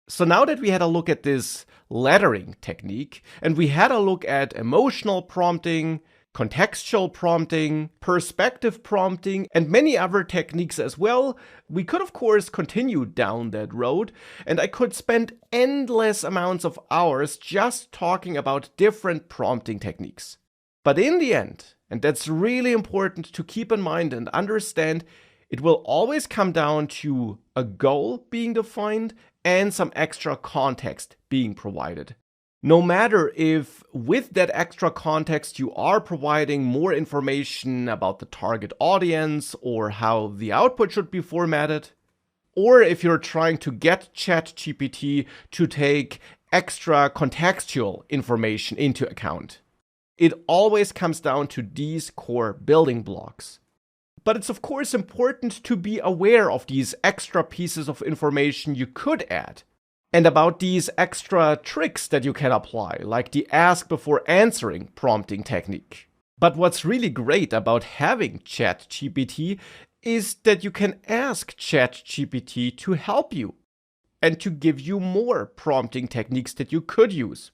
So now that we had a look at this lettering technique, and we had a look at emotional prompting, contextual prompting, perspective prompting, and many other techniques as well, we could of course continue down that road, and I could spend endless amounts of hours just talking about different prompting techniques. But in the end, and that's really important to keep in mind and understand, it will always come down to a goal being defined and some extra context being provided. No matter if with that extra context you are providing more information about the target audience or how the output should be formatted, or if you're trying to get ChatGPT to take extra contextual information into account. It always comes down to these core building blocks. But it's of course important to be aware of these extra pieces of information you could add, and about these extra tricks that you can apply, like the ask before answering prompting technique. But what's really great about having ChatGPT is that you can ask ChatGPT to help you and to give you more prompting techniques that you could use.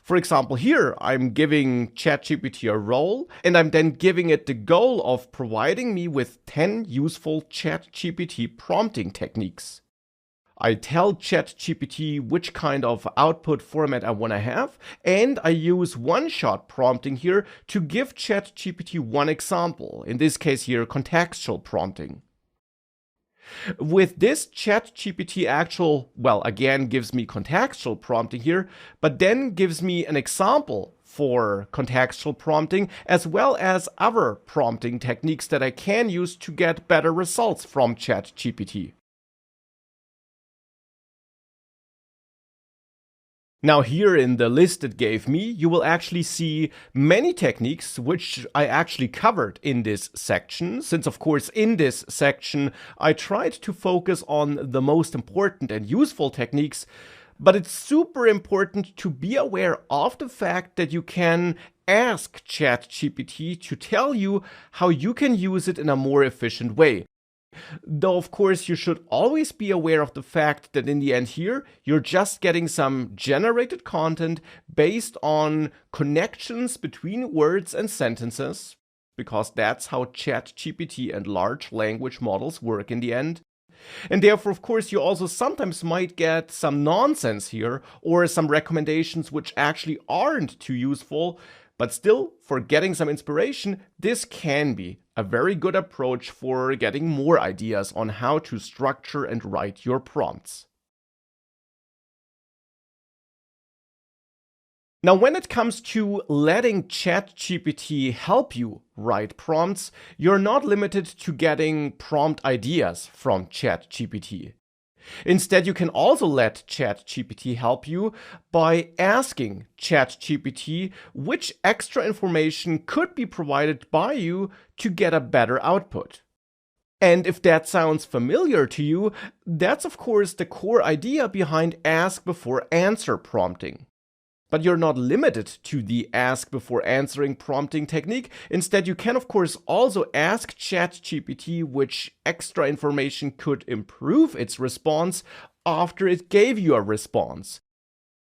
For example, here I'm giving ChatGPT a role, and I'm then giving it the goal of providing me with 10 useful ChatGPT prompting techniques. I tell ChatGPT which kind of output format I want to have, and I use one-shot prompting here to give ChatGPT one example, in this case here contextual prompting. With this, ChatGPT again gives me contextual prompting here, but then gives me an example for contextual prompting, as well as other prompting techniques that I can use to get better results from ChatGPT. Now here in the list it gave me, you will actually see many techniques which I actually covered in this section, since of course in this section I tried to focus on the most important and useful techniques, but it's super important to be aware of the fact that you can ask ChatGPT to tell you how you can use it in a more efficient way. Though, of course, you should always be aware of the fact that in the end here, you're just getting some generated content based on connections between words and sentences, because that's how ChatGPT and large language models work in the end. And therefore, of course, you also sometimes might get some nonsense here, or some recommendations which actually aren't too useful. But still, for getting some inspiration, this can be a very good approach for getting more ideas on how to structure and write your prompts. Now, when it comes to letting ChatGPT help you write prompts, you're not limited to getting prompt ideas from ChatGPT. Instead, you can also let ChatGPT help you by asking ChatGPT which extra information could be provided by you to get a better output. And if that sounds familiar to you, that's of course the core idea behind ask before answer prompting. But you're not limited to the ask before answering prompting technique. Instead, you can of course also ask ChatGPT which extra information could improve its response after it gave you a response,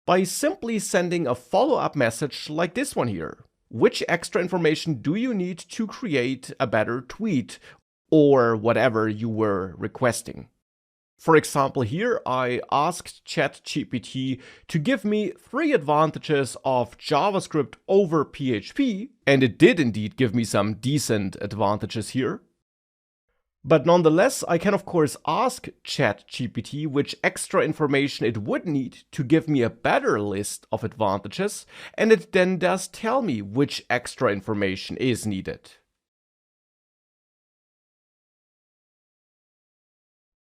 by simply sending a follow-up message like this one here. Which extra information do you need to create a better tweet, or whatever you were requesting? For example, here I asked ChatGPT to give me 3 advantages of JavaScript over PHP, and it did indeed give me some decent advantages here. But nonetheless, I can of course ask ChatGPT which extra information it would need to give me a better list of advantages, and it then does tell me which extra information is needed.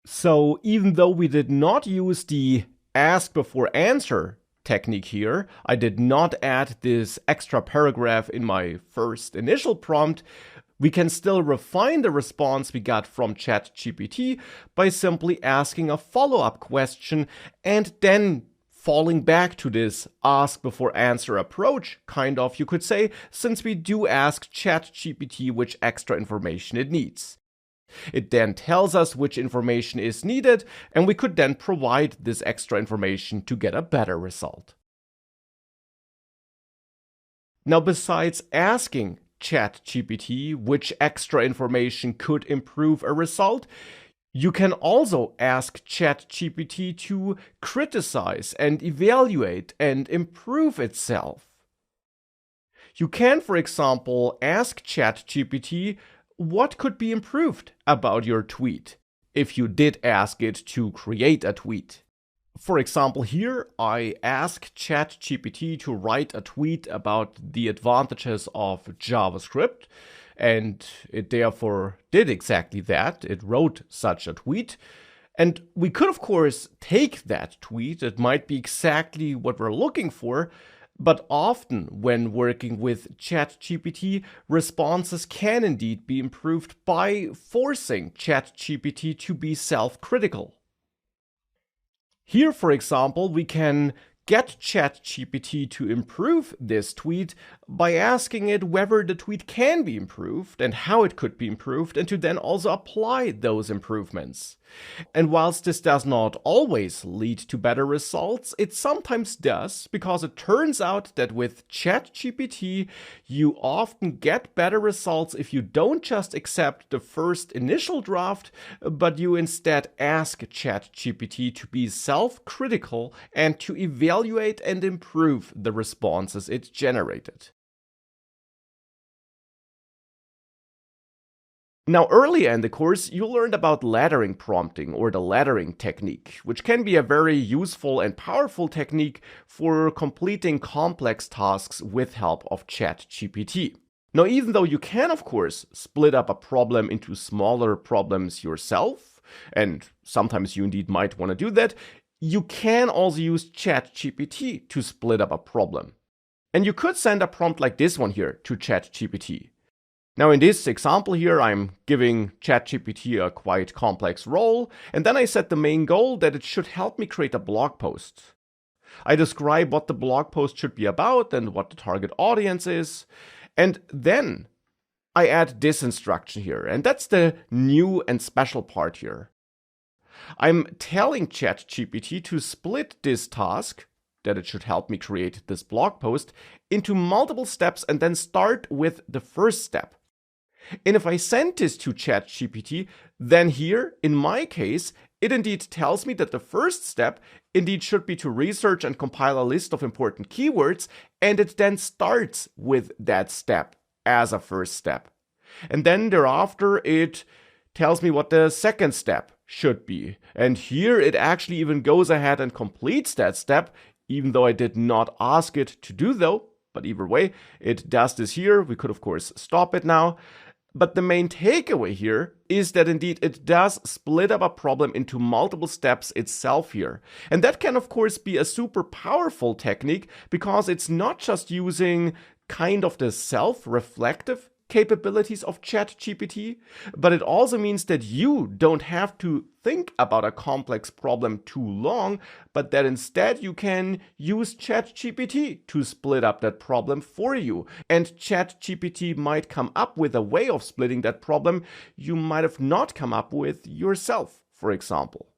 So even though we did not use the ask before answer technique here, I did not add this extra paragraph in my first initial prompt, we can still refine the response we got from ChatGPT by simply asking a follow-up question and then falling back to this ask before answer approach, kind of, you could say, since we do ask ChatGPT which extra information it needs. It then tells us which information is needed, and we could then provide this extra information to get a better result. Now, besides asking ChatGPT which extra information could improve a result, you can also ask ChatGPT to criticize and evaluate and improve itself. You can, for example, ask ChatGPT what could be improved about your tweet if you did ask it to create a tweet. For example, here I ask ChatGPT to write a tweet about the advantages of JavaScript, and it therefore did exactly that. It wrote such a tweet. And we could, of course, take that tweet. It might be exactly what we're looking for, but often when working with ChatGPT, responses can indeed be improved by forcing ChatGPT to be self-critical. Here, for example, we can get ChatGPT to improve this tweet by asking it whether the tweet can be improved and how it could be improved, and to then also apply those improvements. And whilst this does not always lead to better results, it sometimes does, because it turns out that with ChatGPT, you often get better results if you don't just accept the first initial draft, but you instead ask ChatGPT to be self-critical and to evaluate and improve the responses it generated. Now, earlier in the course, you learned about laddering prompting, or the laddering technique, which can be a very useful and powerful technique for completing complex tasks with help of ChatGPT. Now, even though you can, of course, split up a problem into smaller problems yourself, and sometimes you indeed might want to do that, you can also use ChatGPT to split up a problem. And you could send a prompt like this one here to ChatGPT. Now, in this example here, I'm giving ChatGPT a quite complex role, and then I set the main goal that it should help me create a blog post. I describe what the blog post should be about and what the target audience is, and then I add this instruction here, and that's the new and special part here. I'm telling ChatGPT to split this task, that it should help me create this blog post, into multiple steps and then start with the first step. And if I send this to ChatGPT, then here, in my case, it indeed tells me that the first step indeed should be to research and compile a list of important keywords, and it then starts with that step as a first step. And then thereafter, it tells me what the second step should be. And here it actually even goes ahead and completes that step, even though I did not ask it to do so. But either way, it does this here. We could, of course, stop it now. But the main takeaway here is that indeed it does split up a problem into multiple steps itself here. And that can, of course, be a super powerful technique, because it's not just using kind of the self-reflective capabilities of ChatGPT, but it also means that you don't have to think about a complex problem too long, but that instead you can use ChatGPT to split up that problem for you. And ChatGPT might come up with a way of splitting that problem you might have not come up with yourself, for example.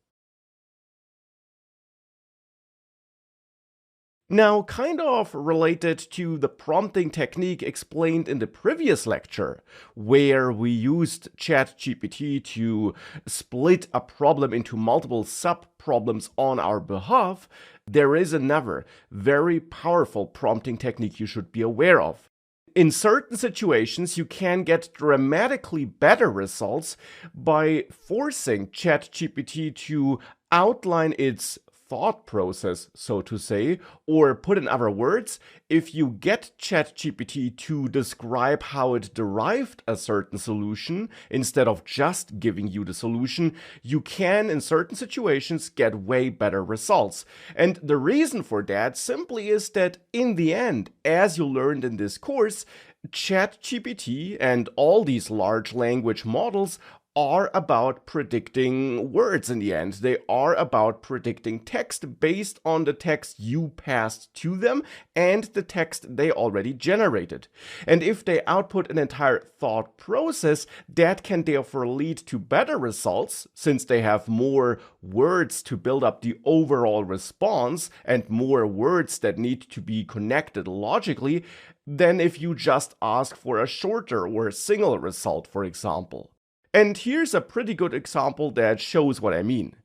Now, kind of related to the prompting technique explained in the previous lecture, where we used ChatGPT to split a problem into multiple sub-problems on our behalf, there is another very powerful prompting technique you should be aware of. In certain situations, you can get dramatically better results by forcing ChatGPT to outline its thought process, so to say, or put in other words, if you get ChatGPT to describe how it derived a certain solution instead of just giving you the solution, you can, in certain situations, get way better results. And the reason for that simply is that in the end, as you learned in this course, ChatGPT and all these large language models are about predicting words in the end. They are about predicting text based on the text you passed to them and the text they already generated. And if they output an entire thought process, that can therefore lead to better results, since they have more words to build up the overall response and more words that need to be connected logically, than if you just ask for a shorter or single result, for example. And here's a pretty good example that shows what I mean.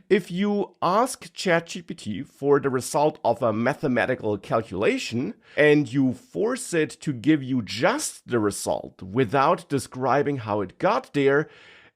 If you ask ChatGPT for the result of a mathematical calculation and you force it to give you just the result without describing how it got there,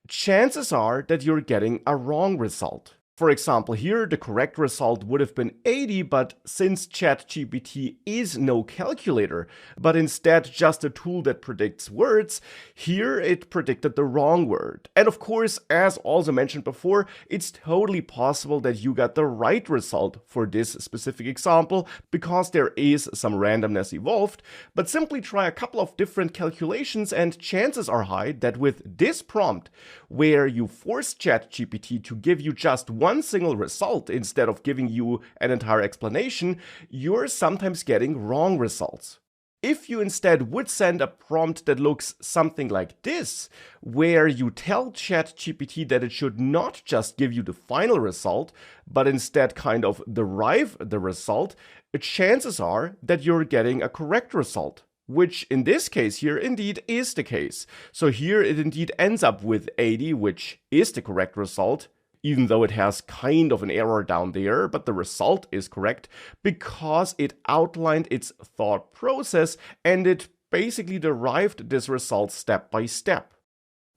chances are that you're getting a wrong result. For example, here the correct result would have been 80, but since ChatGPT is no calculator, but instead just a tool that predicts words, here it predicted the wrong word. And of course, as also mentioned before, it's totally possible that you got the right result for this specific example, because there is some randomness involved, but simply try a couple of different calculations and chances are high that with this prompt, where you force ChatGPT to give you just one single result instead of giving you an entire explanation, you're sometimes getting wrong results. If you instead would send a prompt that looks something like this, where you tell ChatGPT that it should not just give you the final result, but instead kind of derive the result, chances are that you're getting a correct result. Which in this case here indeed is the case. So here it indeed ends up with 80, which is the correct result, even though it has kind of an error down there, but the result is correct because it outlined its thought process and it basically derived this result step by step.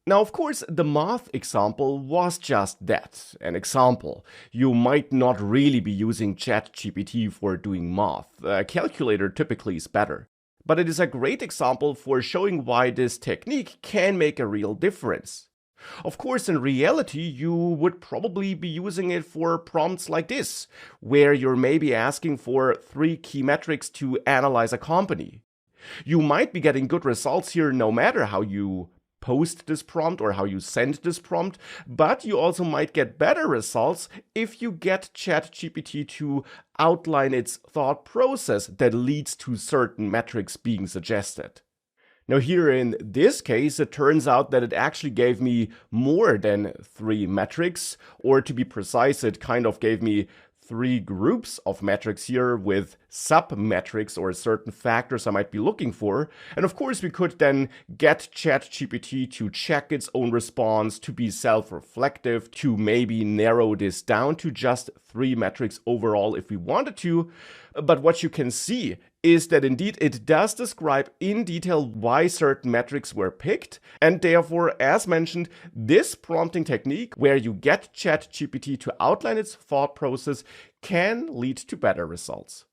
Now, of course, the math example was just that, an example. You might not really be using ChatGPT for doing math. A calculator typically is better. But it is a great example for showing why this technique can make a real difference. Of course, in reality, you would probably be using it for prompts like this, where you're maybe asking for 3 key metrics to analyze a company. You might be getting good results here no matter how you post this prompt or how you send this prompt, but you also might get better results if you get ChatGPT to outline its thought process that leads to certain metrics being suggested. Now here in this case, it turns out that it actually gave me more than 3 metrics, or to be precise, it kind of gave me 3 groups of metrics here with sub-metrics or certain factors I might be looking for. And of course, we could then get ChatGPT to check its own response, to be self-reflective, to maybe narrow this down to just 3 metrics overall if we wanted to. But what you can see is that indeed it does describe in detail why certain metrics were picked, and therefore, as mentioned, this prompting technique where you get ChatGPT to outline its thought process can lead to better results.